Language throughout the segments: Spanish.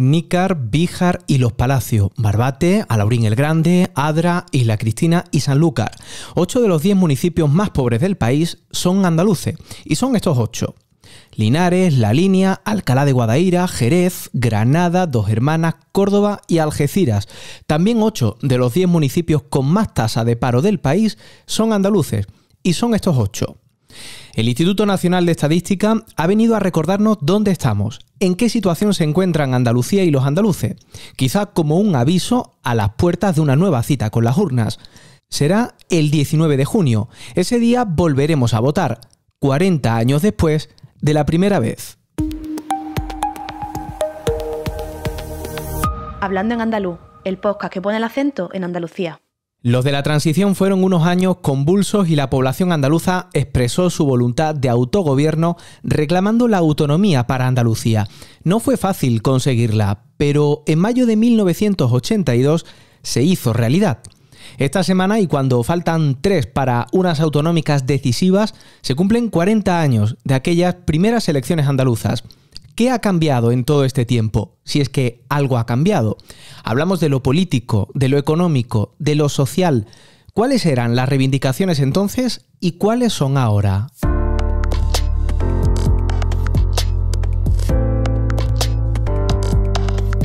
Nícar, Bíjar y Los Palacios, Barbate, Alhaurín el Grande, Adra, Isla Cristina y Sanlúcar. 8 de los 10 municipios más pobres del país son andaluces, y son estos 8. Linares, La Línea, Alcalá de Guadaira, Jerez, Granada, Dos Hermanas, Córdoba y Algeciras. También 8 de los 10 municipios con más tasa de paro del país son andaluces, y son estos 8. El Instituto Nacional de Estadística ha venido a recordarnos dónde estamos, en qué situación se encuentran Andalucía y los andaluces, quizá como un aviso a las puertas de una nueva cita con las urnas. Será el 19 de junio. Ese día volveremos a votar, 40 años después de la primera vez. Hablando en andaluz, el podcast que pone el acento en Andalucía. Los de la transición fueron unos años convulsos y la población andaluza expresó su voluntad de autogobierno reclamando la autonomía para Andalucía. No fue fácil conseguirla, pero en mayo de 1982 se hizo realidad. Esta semana, y cuando faltan 3 para unas autonómicas decisivas, se cumplen 40 años de aquellas primeras elecciones andaluzas. ¿Qué ha cambiado en todo este tiempo? Si es que algo ha cambiado. Hablamos de lo político, de lo económico, de lo social. ¿Cuáles eran las reivindicaciones entonces y cuáles son ahora?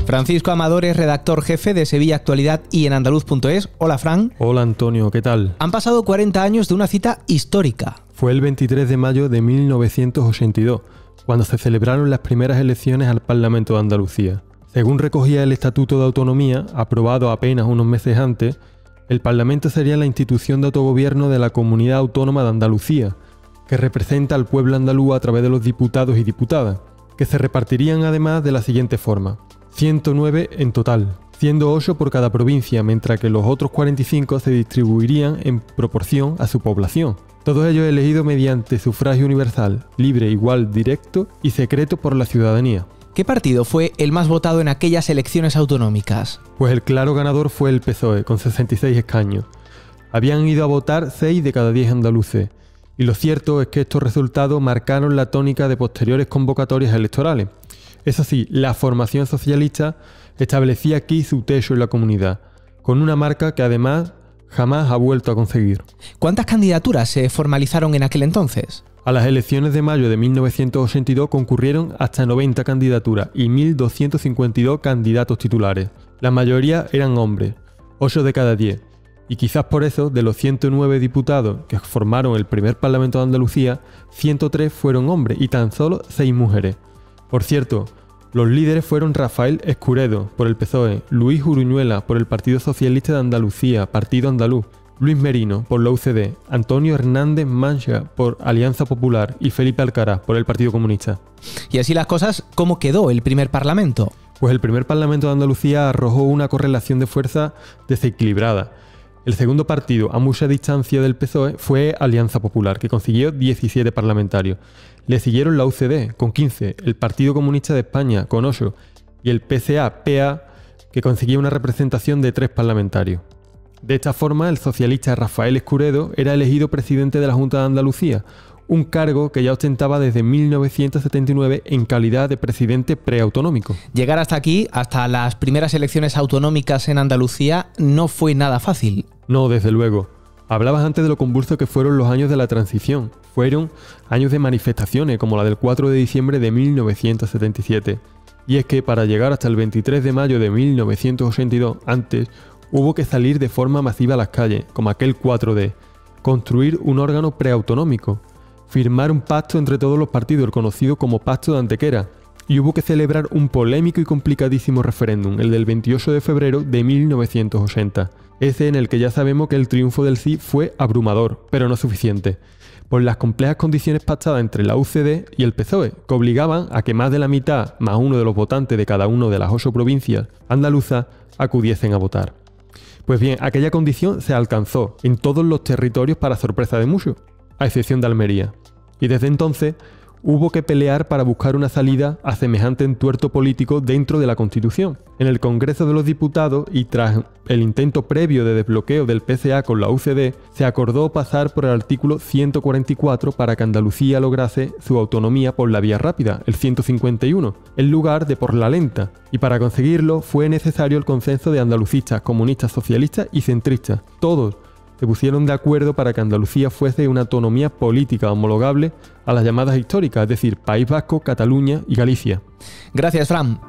Francisco Amador es redactor jefe de Sevilla Actualidad y en andaluz.es. Hola, Fran. Hola, Antonio, ¿qué tal? Han pasado 40 años de una cita histórica. Fue el 23 de mayo de 1982. Cuando se celebraron las primeras elecciones al Parlamento de Andalucía. Según recogía el Estatuto de Autonomía, aprobado apenas unos meses antes, el Parlamento sería la institución de autogobierno de la Comunidad Autónoma de Andalucía, que representa al pueblo andaluz a través de los diputados y diputadas, que se repartirían además de la siguiente forma: 109 en total, siendo 8 por cada provincia, mientras que los otros 45 se distribuirían en proporción a su población. Todos ellos elegidos mediante sufragio universal, libre, igual, directo y secreto por la ciudadanía. ¿Qué partido fue el más votado en aquellas elecciones autonómicas? Pues el claro ganador fue el PSOE, con 66 escaños. Habían ido a votar 6 de cada 10 andaluces, y lo cierto es que estos resultados marcaron la tónica de posteriores convocatorias electorales. Eso sí, la formación socialista establecía aquí su techo en la comunidad, con una marca que además jamás ha vuelto a conseguir. ¿Cuántas candidaturas se formalizaron en aquel entonces? A las elecciones de mayo de 1982 concurrieron hasta 90 candidaturas y 1.252 candidatos titulares. La mayoría eran hombres, 8 de cada 10. Y quizás por eso, de los 109 diputados que formaron el primer Parlamento de Andalucía, 103 fueron hombres y tan solo 6 mujeres. Por cierto, los líderes fueron Rafael Escuredo, por el PSOE, Luis Uruñuela, por el Partido Socialista de Andalucía, Partido Andaluz, Luis Merino, por la UCD, Antonio Hernández Mancha, por Alianza Popular y Felipe Alcaraz, por el Partido Comunista. Y así las cosas, ¿cómo quedó el primer Parlamento? Pues el primer Parlamento de Andalucía arrojó una correlación de fuerza desequilibrada. El segundo partido, a mucha distancia del PSOE, fue Alianza Popular, que consiguió 17 parlamentarios. Le siguieron la UCD, con 15, el Partido Comunista de España, con 8, y el PCA-PA, que conseguía una representación de 3 parlamentarios. De esta forma, el socialista Rafael Escuredo era elegido presidente de la Junta de Andalucía, un cargo que ya ostentaba desde 1979 en calidad de presidente preautonómico. Llegar hasta aquí, hasta las primeras elecciones autonómicas en Andalucía, no fue nada fácil. No, desde luego. Hablabas antes de lo convulso que fueron los años de la transición. Fueron años de manifestaciones, como la del 4 de diciembre de 1977. Y es que para llegar hasta el 23 de mayo de 1982, antes, hubo que salir de forma masiva a las calles, como aquel 4D, construir un órgano preautonómico, firmar un pacto entre todos los partidos, el conocido como Pacto de Antequera, y hubo que celebrar un polémico y complicadísimo referéndum, el del 28 de febrero de 1980, ese en el que ya sabemos que el triunfo del sí fue abrumador, pero no suficiente, por las complejas condiciones pactadas entre la UCD y el PSOE, que obligaban a que más de la mitad, más uno de los votantes de cada una de las 8 provincias andaluzas, acudiesen a votar. Pues bien, aquella condición se alcanzó en todos los territorios para sorpresa de muchos, a excepción de Almería. Y desde entonces, hubo que pelear para buscar una salida a semejante entuerto político dentro de la Constitución. En el Congreso de los Diputados y tras el intento previo de desbloqueo del PCA con la UCD, se acordó pasar por el artículo 144 para que Andalucía lograse su autonomía por la vía rápida, el 151, en lugar de por la lenta. Y para conseguirlo fue necesario el consenso de andalucistas, comunistas, socialistas y centristas. Todos se pusieron de acuerdo para que Andalucía fuese una autonomía política homologable a las llamadas históricas, es decir, País Vasco, Cataluña y Galicia. Gracias, Fran.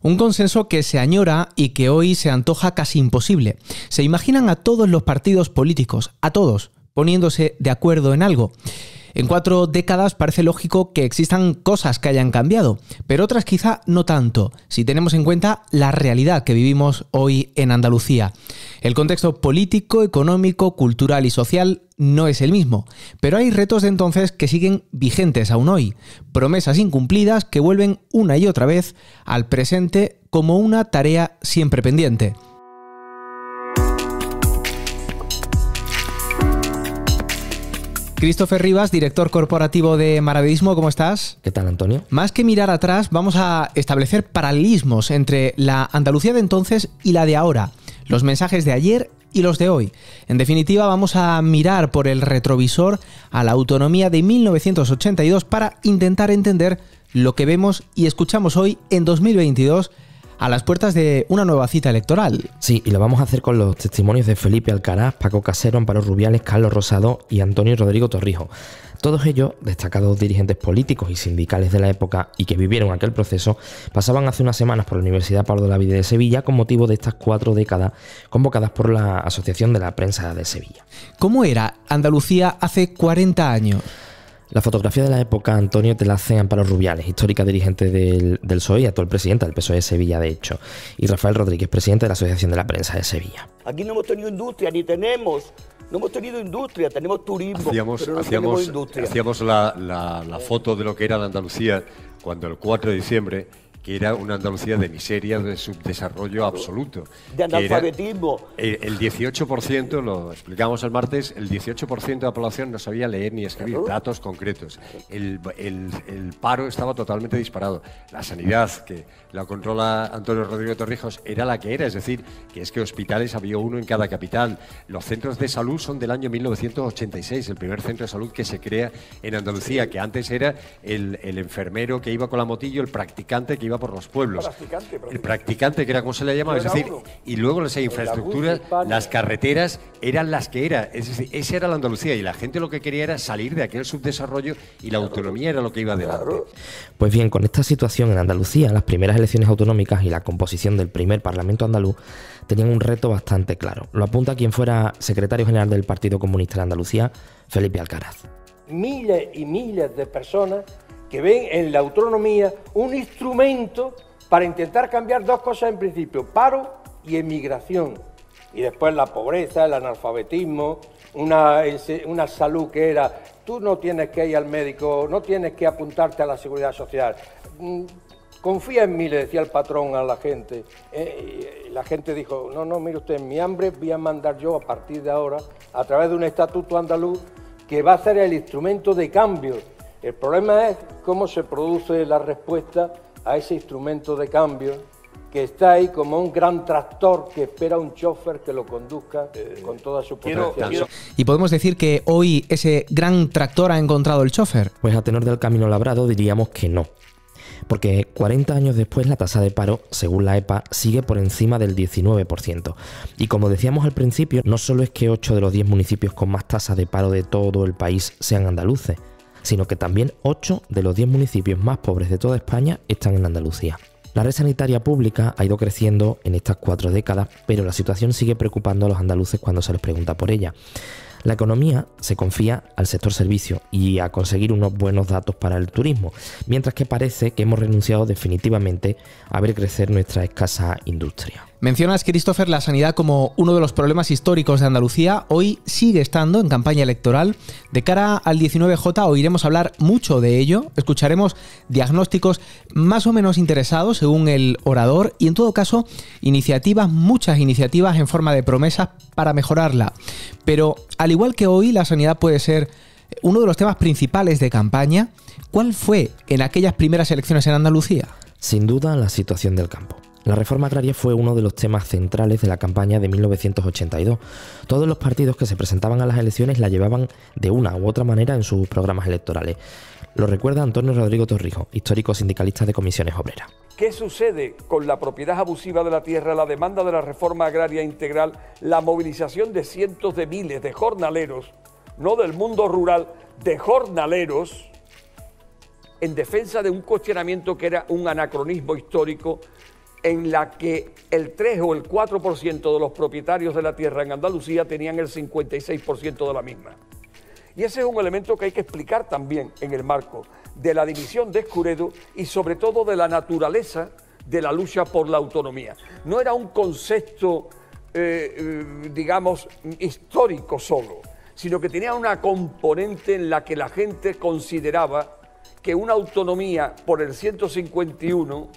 Un consenso que se añora y que hoy se antoja casi imposible. Se imaginan a todos los partidos políticos, a todos, poniéndose de acuerdo en algo. En 4 décadas parece lógico que existan cosas que hayan cambiado, pero otras quizá no tanto, si tenemos en cuenta la realidad que vivimos hoy en Andalucía. El contexto político, económico, cultural y social no es el mismo, pero hay retos de entonces que siguen vigentes aún hoy, promesas incumplidas que vuelven una y otra vez al presente como una tarea siempre pendiente. Christopher Rivas, director corporativo de Maravedismo, ¿cómo estás? ¿Qué tal, Antonio? Más que mirar atrás, vamos a establecer paralelismos entre la Andalucía de entonces y la de ahora, los mensajes de ayer y los de hoy. En definitiva, vamos a mirar por el retrovisor a la autonomía de 1982 para intentar entender lo que vemos y escuchamos hoy en 2022 a las puertas de una nueva cita electoral. Sí, y lo vamos a hacer con los testimonios de Felipe Alcaraz, Paco Casero, Amparo Rubiales, Carlos Rosado y Antonio Rodrigo Torrijos. Todos ellos, destacados dirigentes políticos y sindicales de la época y que vivieron aquel proceso, pasaban hace unas semanas por la Universidad Pablo de la Vida de Sevilla con motivo de estas 4 décadas convocadas por la Asociación de la Prensa de Sevilla. ¿Cómo era Andalucía hace 40 años? La fotografía de la época, Antonio, te la hace Amparo Rubiales, histórica dirigente del PSOE y actual presidenta del PSOE de Sevilla, de hecho, y Rafael Rodríguez, presidente de la Asociación de la Prensa de Sevilla. Aquí no hemos tenido industria, no hemos tenido industria, tenemos turismo, pero no tenemos industria. Hacíamos la foto de lo que era la Andalucía cuando el 4 de diciembre, que era una Andalucía de miseria, de subdesarrollo absoluto. De analfabetismo. El 18%, lo explicamos el martes, el 18% de la población no sabía leer ni escribir, datos concretos. El paro estaba totalmente disparado. La sanidad, que la controla Antonio Rodrigo Torrijos, era la que era, es decir, que es que hospitales había uno en cada capital. Los centros de salud son del año 1986, el primer centro de salud que se crea en Andalucía, que antes era el enfermero que iba con la motillo, el practicante que iba por los pueblos. El practicante, que era como se le llamaba, es decir, y luego las infraestructuras, las carreteras eran las que eran, es decir, esa era la Andalucía y la gente lo que quería era salir de aquel subdesarrollo y la autonomía era lo que iba adelante. Pues bien, con esta situación en Andalucía, las primeras elecciones autonómicas y la composición del primer Parlamento andaluz tenían un reto bastante claro. Lo apunta quien fuera secretario general del Partido Comunista de Andalucía, Felipe Alcaraz. Miles y miles de personas que ven en la autonomía un instrumento para intentar cambiar 2 cosas en principio, paro y emigración, y después la pobreza, el analfabetismo, una salud que era, tú no tienes que ir al médico, no tienes que apuntarte a la seguridad social, confía en mí, le decía el patrón a la gente, la gente dijo, no, mire usted, mi hambre voy a mandar yo a partir de ahora, a través de un estatuto andaluz, que va a ser el instrumento de cambio. El problema es cómo se produce la respuesta a ese instrumento de cambio que está ahí como un gran tractor que espera un chofer que lo conduzca con toda su potencia. ¿Y podemos decir que hoy ese gran tractor ha encontrado el chofer? Pues a tenor del camino labrado diríamos que no. Porque 40 años después la tasa de paro, según la EPA, sigue por encima del 19%. Y como decíamos al principio, no solo es que 8 de los 10 municipios con más tasa de paro de todo el país sean andaluces, sino que también 8 de los 10 municipios más pobres de toda España están en Andalucía. La red sanitaria pública ha ido creciendo en estas 4 décadas, pero la situación sigue preocupando a los andaluces cuando se les pregunta por ella. La economía se confía al sector servicio y a conseguir unos buenos datos para el turismo, mientras que parece que hemos renunciado definitivamente a ver crecer nuestra escasa industria. Mencionas, Christopher, la sanidad como uno de los problemas históricos de Andalucía. Hoy sigue estando en campaña electoral. De cara al 19J oiremos hablar mucho de ello. Escucharemos diagnósticos más o menos interesados según el orador y, en todo caso, muchas iniciativas en forma de promesas para mejorarla. Pero, al igual que hoy, la sanidad puede ser uno de los temas principales de campaña. ¿Cuál fue en aquellas primeras elecciones en Andalucía? Sin duda, la situación del campo. La reforma agraria fue uno de los temas centrales de la campaña de 1982. Todos los partidos que se presentaban a las elecciones la llevaban de una u otra manera en sus programas electorales. Lo recuerda Antonio Rodrigo Torrijos, histórico sindicalista de Comisiones Obreras. ¿Qué sucede con la propiedad abusiva de la tierra, la demanda de la reforma agraria integral, la movilización de cientos de miles de jornaleros, no del mundo rural, de jornaleros, en defensa de un cuestionamiento que era un anacronismo histórico, en la que el 3 o el 4% de los propietarios de la tierra en Andalucía tenían el 56% de la misma? Y ese es un elemento que hay que explicar también en el marco de la división de Escuredo y sobre todo de la naturaleza de la lucha por la autonomía. No era un concepto, digamos, histórico solo, sino que tenía una componente en la que la gente consideraba que una autonomía por el 151,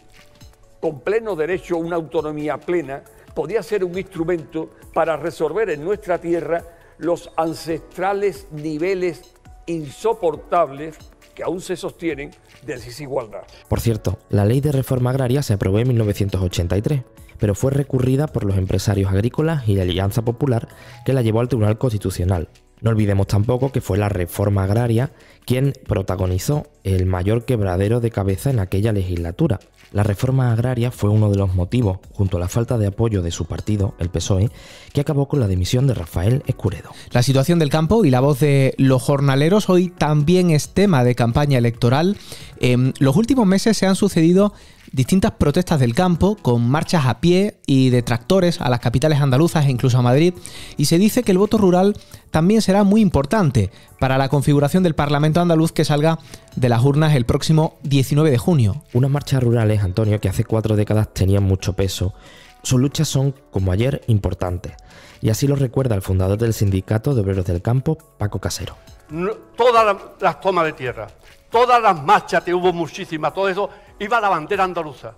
con pleno derecho a una autonomía plena, podía ser un instrumento para resolver en nuestra tierra los ancestrales niveles insoportables que aún se sostienen de desigualdad. Por cierto, la ley de reforma agraria se aprobó en 1983, pero fue recurrida por los empresarios agrícolas y la Alianza Popular, que la llevó al Tribunal Constitucional. No olvidemos tampoco que fue la reforma agraria quien protagonizó el mayor quebradero de cabeza en aquella legislatura. La reforma agraria fue uno de los motivos, junto a la falta de apoyo de su partido, el PSOE, que acabó con la dimisión de Rafael Escuredo. La situación del campo y la voz de los jornaleros hoy también es tema de campaña electoral. En los últimos meses se han sucedido distintas protestas del campo, con marchas a pie y de tractores a las capitales andaluzas e incluso a Madrid, y se dice que el voto rural también será muy importante para la configuración del Parlamento andaluz que salga de las urnas el próximo 19 de junio. Unas marchas rurales, Antonio, que hace 4 décadas tenían mucho peso. Sus luchas son, como ayer, importantes, y así lo recuerda el fundador del Sindicato de Obreros del Campo, Paco Casero. Todas las tomas de tierra, todas las marchas, que hubo muchísimas, todo eso, iba la bandera andaluza.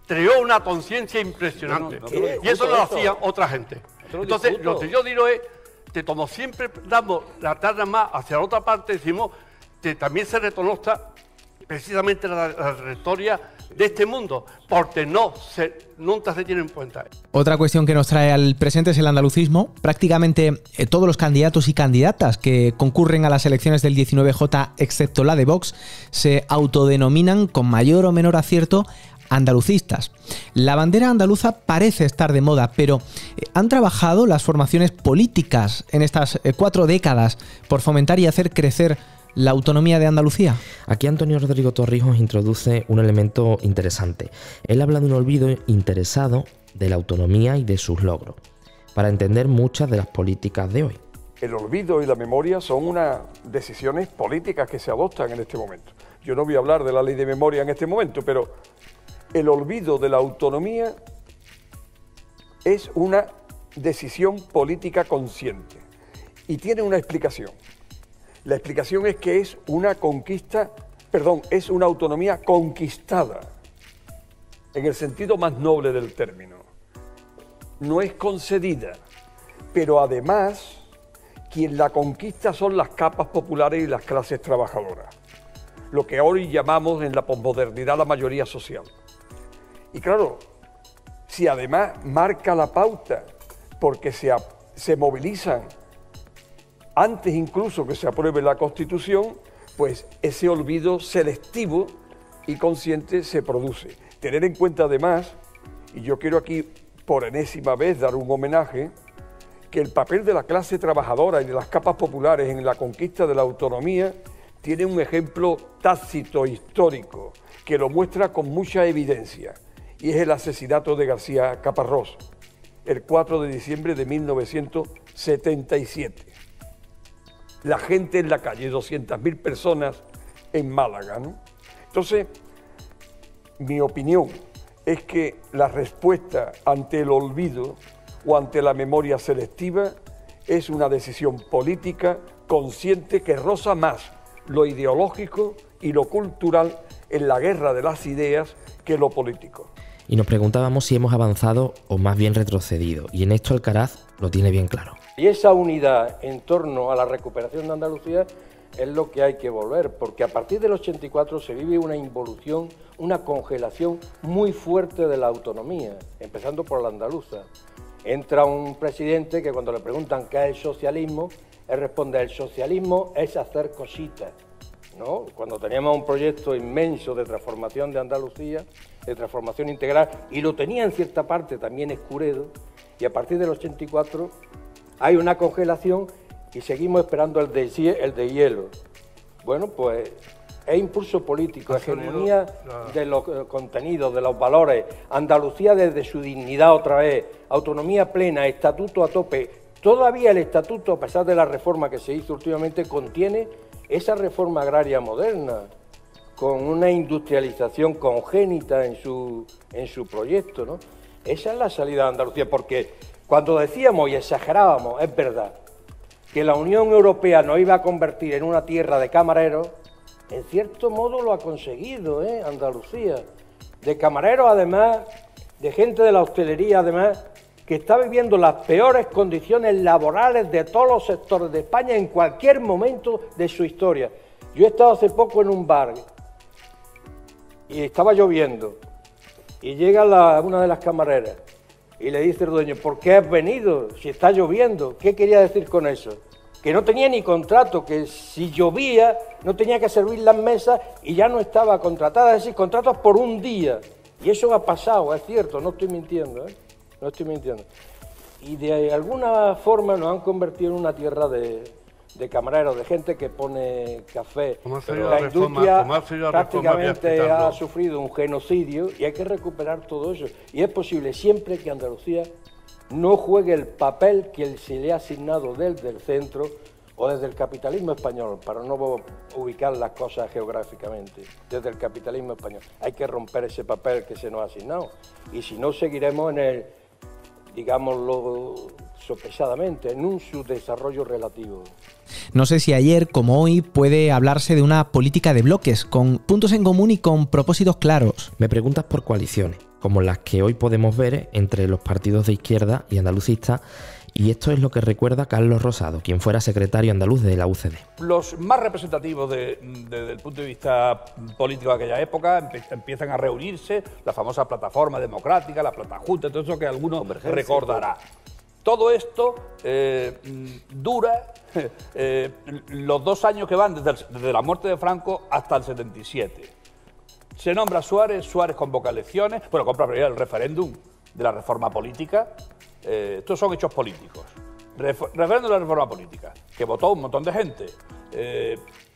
Creó una conciencia impresionante. Y eso lo hacía otra gente. Entonces, lo que yo digo es que como siempre damos la tarde más hacia la otra parte, decimos que también se reconozca precisamente la trayectoria de este mundo, porque nunca se tiene en cuenta. Otra cuestión que nos trae al presente es el andalucismo. Prácticamente todos los candidatos y candidatas que concurren a las elecciones del 19J, excepto la de Vox, se autodenominan con mayor o menor acierto andalucistas. La bandera andaluza parece estar de moda, pero ¿han trabajado las formaciones políticas en estas 4 décadas por fomentar y hacer crecer la autonomía de Andalucía? Aquí Antonio Rodrigo Torrijos introduce un elemento interesante. Él habla de un olvido interesado de la autonomía y de sus logros, para entender muchas de las políticas de hoy. El olvido y la memoria son unas decisiones políticas que se adoptan en este momento. Yo no voy a hablar de la ley de memoria en este momento, pero el olvido de la autonomía es una decisión política consciente y tiene una explicación. La explicación es que es una es una autonomía conquistada, en el sentido más noble del término. No es concedida, pero además quien la conquista son las capas populares y las clases trabajadoras, lo que hoy llamamos en la posmodernidad la mayoría social. Y claro, si además marca la pauta porque se movilizan antes incluso que se apruebe la Constitución, pues ese olvido selectivo y consciente se produce. Tener en cuenta además, y yo quiero aquí por enésima vez dar un homenaje, que el papel de la clase trabajadora y de las capas populares en la conquista de la autonomía tiene un ejemplo tácito histórico que lo muestra con mucha evidencia, y es el asesinato de García Caparrós, el 4 de diciembre de 1977. La gente en la calle, 200.000 personas en Málaga, ¿no? Entonces, mi opinión es que la respuesta ante el olvido o ante la memoria selectiva es una decisión política consciente que roza más lo ideológico y lo cultural en la guerra de las ideas que lo político. Y nos preguntábamos si hemos avanzado o más bien retrocedido, y en esto Alcaraz lo tiene bien claro. Y esa unidad en torno a la recuperación de Andalucía es lo que hay que volver, porque a partir del 84 se vive una involución, una congelación muy fuerte de la autonomía, empezando por la andaluza. Entra un presidente que cuando le preguntan qué es el socialismo, él responde: el socialismo es hacer cositas, ¿no? Cuando teníamos un proyecto inmenso de transformación de Andalucía, de transformación integral, y lo tenía en cierta parte también Escuredo, y a partir del 84 hay una congelación y seguimos esperando el de hielo. Bueno, pues es impulso político, hegemonía de los contenidos, de los valores, Andalucía desde su dignidad otra vez, autonomía plena, estatuto a tope. Todavía el estatuto, a pesar de la reforma que se hizo últimamente, contiene esa reforma agraria moderna, con una industrialización congénita en su proyecto, ¿no? Esa es la salida de Andalucía, porque cuando decíamos y exagerábamos, es verdad, que la Unión Europea nos iba a convertir en una tierra de camareros, en cierto modo lo ha conseguido, Andalucía. De camareros, además, de gente de la hostelería, además, que está viviendo las peores condiciones laborales de todos los sectores de España en cualquier momento de su historia. Yo he estado hace poco en un bar y estaba lloviendo y llega una de las camareras y le dice el dueño: ¿por qué has venido si está lloviendo? ¿Qué quería decir con eso? Que no tenía ni contrato, que si llovía no tenía que servir las mesas y ya no estaba contratada, es decir, contratos por un día. Y eso ha pasado, es cierto, no estoy mintiendo, no estoy mintiendo. Y de alguna forma nos han convertido en una tierra de camareros, de gente que pone café. La industria prácticamente ha sufrido un genocidio y hay que recuperar todo eso. Y es posible siempre que Andalucía no juegue el papel que se le ha asignado desde el centro o desde el capitalismo español, para no ubicar las cosas geográficamente, desde el capitalismo español. Hay que romper ese papel que se nos ha asignado y si no seguiremos en el, digámoslo sopesadamente, en un subdesarrollo relativo. No sé si ayer, como hoy, puede hablarse de una política de bloques, con puntos en común y con propósitos claros. Me preguntas por coaliciones, como las que hoy podemos ver entre los partidos de izquierda y andalucistas, y esto es lo que recuerda Carlos Rosado, quien fuera secretario andaluz de la UCD. Los más representativos desde el punto de vista político de aquella época empiezan a reunirse, la famosa plataforma democrática, la Platajunta, todo eso que alguno recordará. Todo esto dura los 2 años que van desde la muerte de Franco hasta el 77. Se nombra Suárez convoca elecciones, bueno, compra el referéndum de la reforma política. Estos son hechos políticos. Referéndum de la reforma política, que votó un montón de gente,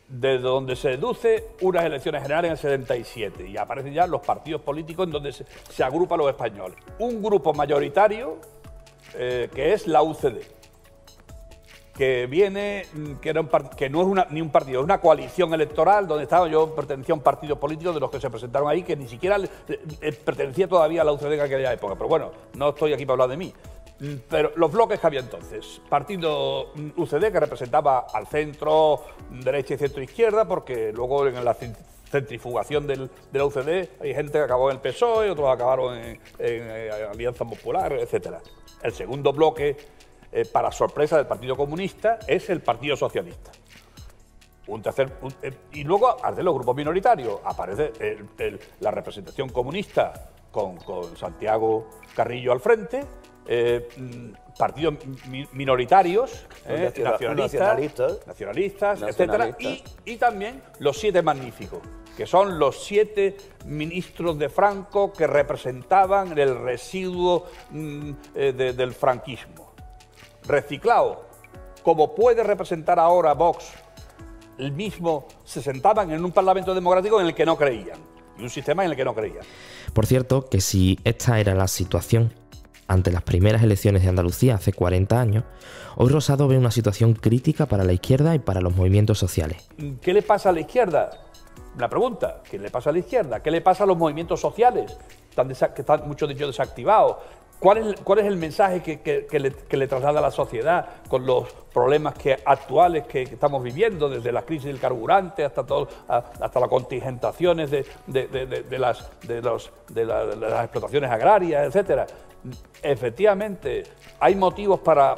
desde donde se deduce unas elecciones generales en el 77, y aparecen ya los partidos políticos en donde se agrupan los españoles. Un grupo mayoritario, que es la UCD, que viene, que no es ni un partido, es una coalición electoral donde estaba. Yo pertenecía a un partido político de los que se presentaron ahí, que ni siquiera pertenecía todavía a la UCD en aquella época, pero bueno, no estoy aquí para hablar de mí. Pero los bloques que había entonces: partido UCD, que representaba al centro, derecha y centro izquierda, porque luego en la centrifugación de la UCD hay gente que acabó en el PSOE, otros acabaron en Alianza Popular, etcétera. El segundo bloque, para sorpresa del Partido Comunista, es el Partido Socialista. Y luego, al de los grupos minoritarios, aparece la representación comunista con Santiago Carrillo al frente, partidos minoritarios, nacionalistas, etcétera, y también los 7 magníficos, que son los 7 ministros de Franco que representaban el residuo del franquismo. Reciclado, como puede representar ahora Vox, el mismo, se sentaban en un parlamento democrático en el que no creían, y un sistema en el que no creían. Por cierto, que si esta era la situación ante las primeras elecciones de Andalucía hace 40 años, hoy Rosado ve una situación crítica para la izquierda y para los movimientos sociales. ¿Qué le pasa a la izquierda? Una pregunta, ¿qué le pasa a la izquierda? ¿Qué le pasa a los movimientos sociales que están muchos de ellos desactivados? ¿Cuál es el mensaje que le traslada a la sociedad con los problemas actuales que estamos viviendo, desde la crisis del carburante hasta las contingentaciones de las explotaciones agrarias, etcétera? Efectivamente, hay motivos para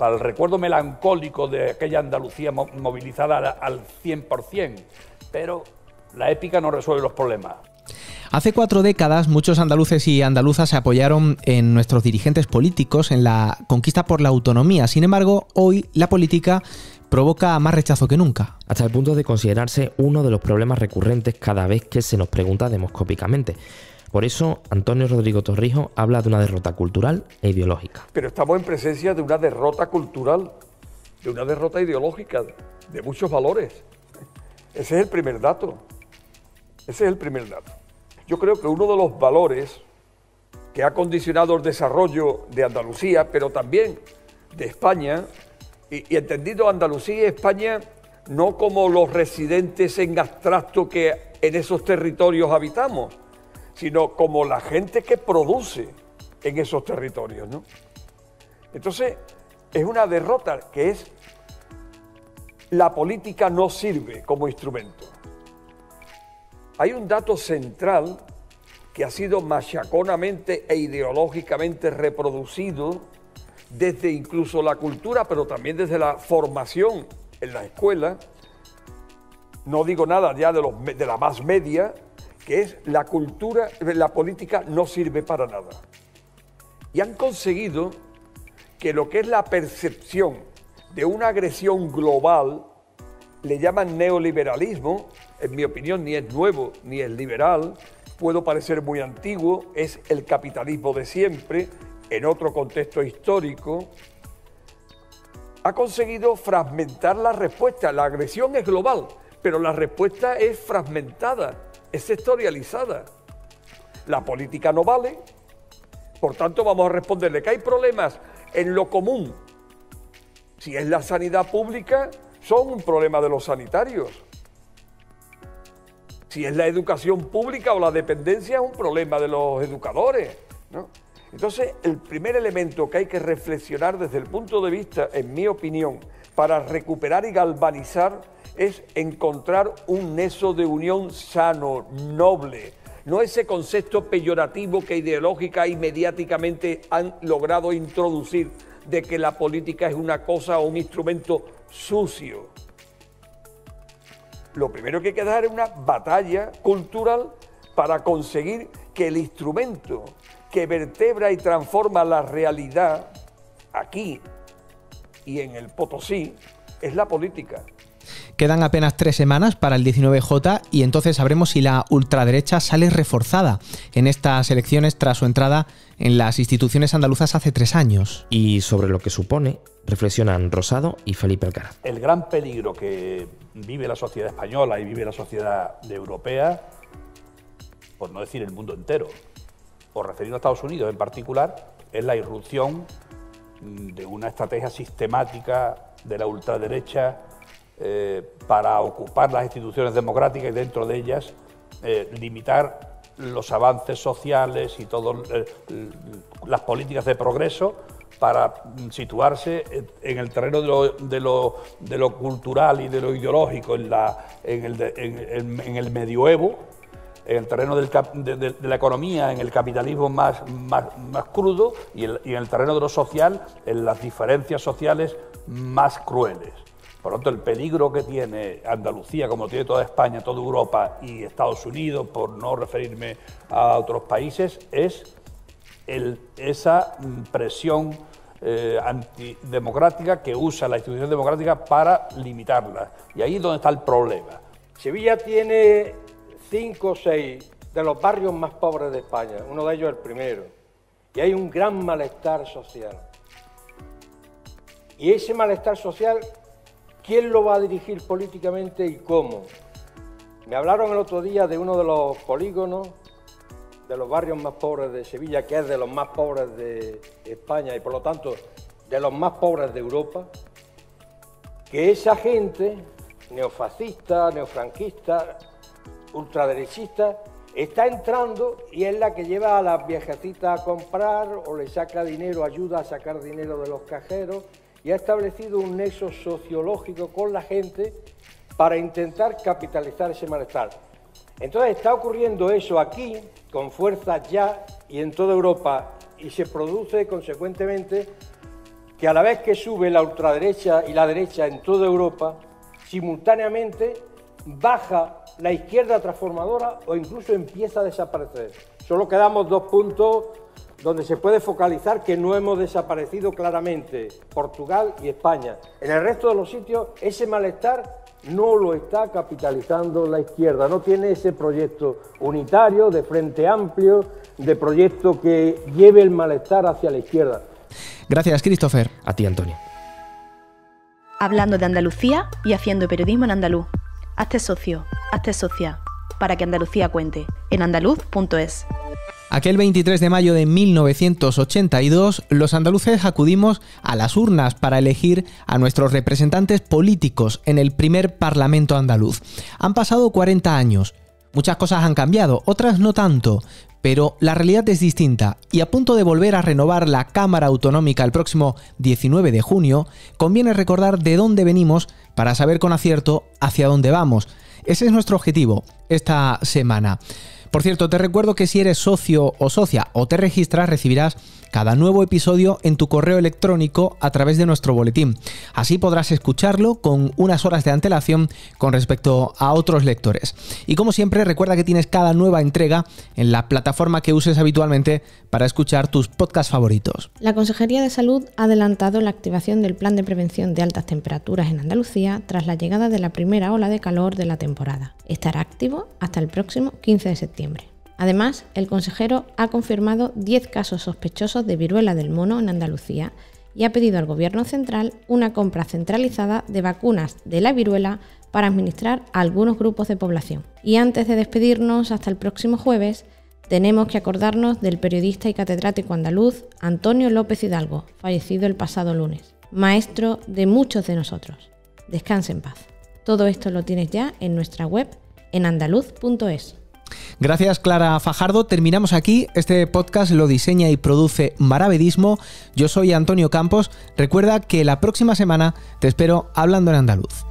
el recuerdo melancólico de aquella Andalucía movilizada al 100%, pero la épica no resuelve los problemas. Hace 4 décadas, muchos andaluces y andaluzas se apoyaron en nuestros dirigentes políticos en la conquista por la autonomía. Sin embargo, hoy la política provoca más rechazo que nunca. Hasta el punto de considerarse uno de los problemas recurrentes cada vez que se nos pregunta demoscópicamente. Por eso, Antonio Rodrigo Torrijos habla de una derrota cultural e ideológica. Pero estamos en presencia de una derrota cultural, de una derrota ideológica, de muchos valores. Ese es el primer dato. Ese es el primer dato. Yo creo que uno de los valores que ha condicionado el desarrollo de Andalucía, pero también de España, y entendido Andalucía y España no como los residentes en abstracto que en esos territorios habitamos, sino como la gente que produce en esos territorios, ¿no? Entonces, es una derrota que es la política no sirve como instrumento. Hay un dato central que ha sido machaconamente e ideológicamente reproducido desde incluso la cultura, pero también desde la formación en la escuela. No digo nada ya de la más media, que es la cultura, la política no sirve para nada. Y han conseguido que lo que es la percepción de una agresión global, le llaman neoliberalismo, en mi opinión ni es nuevo ni es liberal, puedo parecer muy antiguo, es el capitalismo de siempre, en otro contexto histórico, ha conseguido fragmentar la respuesta. La agresión es global, pero la respuesta es fragmentada, es sectorializada. La política no vale, por tanto vamos a responderle que hay problemas en lo común. Si es la sanidad pública, son un problema de los sanitarios. Si es la educación pública o la dependencia, es un problema de los educadores, ¿no? Entonces, el primer elemento que hay que reflexionar desde el punto de vista, en mi opinión, para recuperar y galvanizar, es encontrar un nexo de unión sano, noble, no ese concepto peyorativo que ideológica y mediáticamente han logrado introducir de que la política es una cosa o un instrumento sucio. Lo primero que hay que dar es una batalla cultural para conseguir que el instrumento que vertebra y transforma la realidad aquí y en el Potosí es la política. Quedan apenas 3 semanas para el 19J y entonces sabremos si la ultraderecha sale reforzada en estas elecciones tras su entrada en las instituciones andaluzas hace 3 años. Y sobre lo que supone, reflexionan Rosado y Felipe Alcaraz. El gran peligro que vive la sociedad española y vive la sociedad europea, por no decir el mundo entero, por referirnos a Estados Unidos en particular, es la irrupción de una estrategia sistemática de la ultraderecha para ocupar las instituciones democráticas y dentro de ellas limitar los avances sociales y todas las políticas de progreso para situarse en el terreno de lo cultural y de lo ideológico, en el medioevo, en el terreno de la economía, en el capitalismo más crudo y en el terreno de lo social, en las diferencias sociales más crueles. Por lo tanto, el peligro que tiene Andalucía, como tiene toda España, toda Europa y Estados Unidos, por no referirme a otros países, es esa presión antidemocrática que usa la institución democrática para limitarla. Y ahí es donde está el problema. Sevilla tiene 5 o 6 de los barrios más pobres de España, uno de ellos el primero, y hay un gran malestar social. Y ese malestar social, ¿quién lo va a dirigir políticamente y cómo? Me hablaron el otro día de uno de los polígonos de los barrios más pobres de Sevilla, que es de los más pobres de España y por lo tanto de los más pobres de Europa, que esa gente neofascista, neofranquista, ultraderechista, está entrando y es la que lleva a las viejecitas a comprar o le saca dinero, ayuda a sacar dinero de los cajeros y ha establecido un nexo sociológico con la gente para intentar capitalizar ese malestar. Entonces está ocurriendo eso aquí, con fuerza ya y en toda Europa, y se produce consecuentemente que a la vez que sube la ultraderecha y la derecha en toda Europa, simultáneamente baja la izquierda transformadora o incluso empieza a desaparecer. Solo quedamos 2 puntos donde se puede focalizar que no hemos desaparecido claramente, Portugal y España. En el resto de los sitios ese malestar no lo está capitalizando la izquierda, no tiene ese proyecto unitario, de frente amplio, de proyecto que lleve el malestar hacia la izquierda. Gracias, Christopher. A ti, Antonio. Hablando de Andalucía y haciendo periodismo en andaluz. Hazte socio, hazte socia, para que Andalucía cuente, en andaluz.es. Aquel 23 de mayo de 1982, los andaluces acudimos a las urnas para elegir a nuestros representantes políticos en el primer Parlamento andaluz. Han pasado 40 años. Muchas cosas han cambiado, otras no tanto, pero la realidad es distinta y a punto de volver a renovar la Cámara Autonómica el próximo 19 de junio, conviene recordar de dónde venimos para saber con acierto hacia dónde vamos. Ese es nuestro objetivo esta semana. Por cierto, te recuerdo que si eres socio o socia o te registras, recibirás cada nuevo episodio en tu correo electrónico a través de nuestro boletín. Así podrás escucharlo con unas horas de antelación con respecto a otros lectores. Y como siempre, recuerda que tienes cada nueva entrega en la plataforma que uses habitualmente para escuchar tus podcasts favoritos. La Consejería de Salud ha adelantado la activación del Plan de Prevención de Altas Temperaturas en Andalucía tras la llegada de la primera ola de calor de la temporada. Estará activo hasta el próximo 15 de septiembre. Además, el consejero ha confirmado 10 casos sospechosos de viruela del mono en Andalucía y ha pedido al Gobierno central una compra centralizada de vacunas de la viruela para administrar a algunos grupos de población. Y antes de despedirnos hasta el próximo jueves, tenemos que acordarnos del periodista y catedrático andaluz Antonio López Hidalgo, fallecido el pasado lunes, maestro de muchos de nosotros. Descanse en paz. Todo esto lo tienes ya en nuestra web en andaluz.es. Gracias, Clara Fajardo. Terminamos aquí. Este podcast lo diseña y produce Maravedismo. Yo soy Antonio Campos. Recuerda que la próxima semana te espero hablando en andaluz.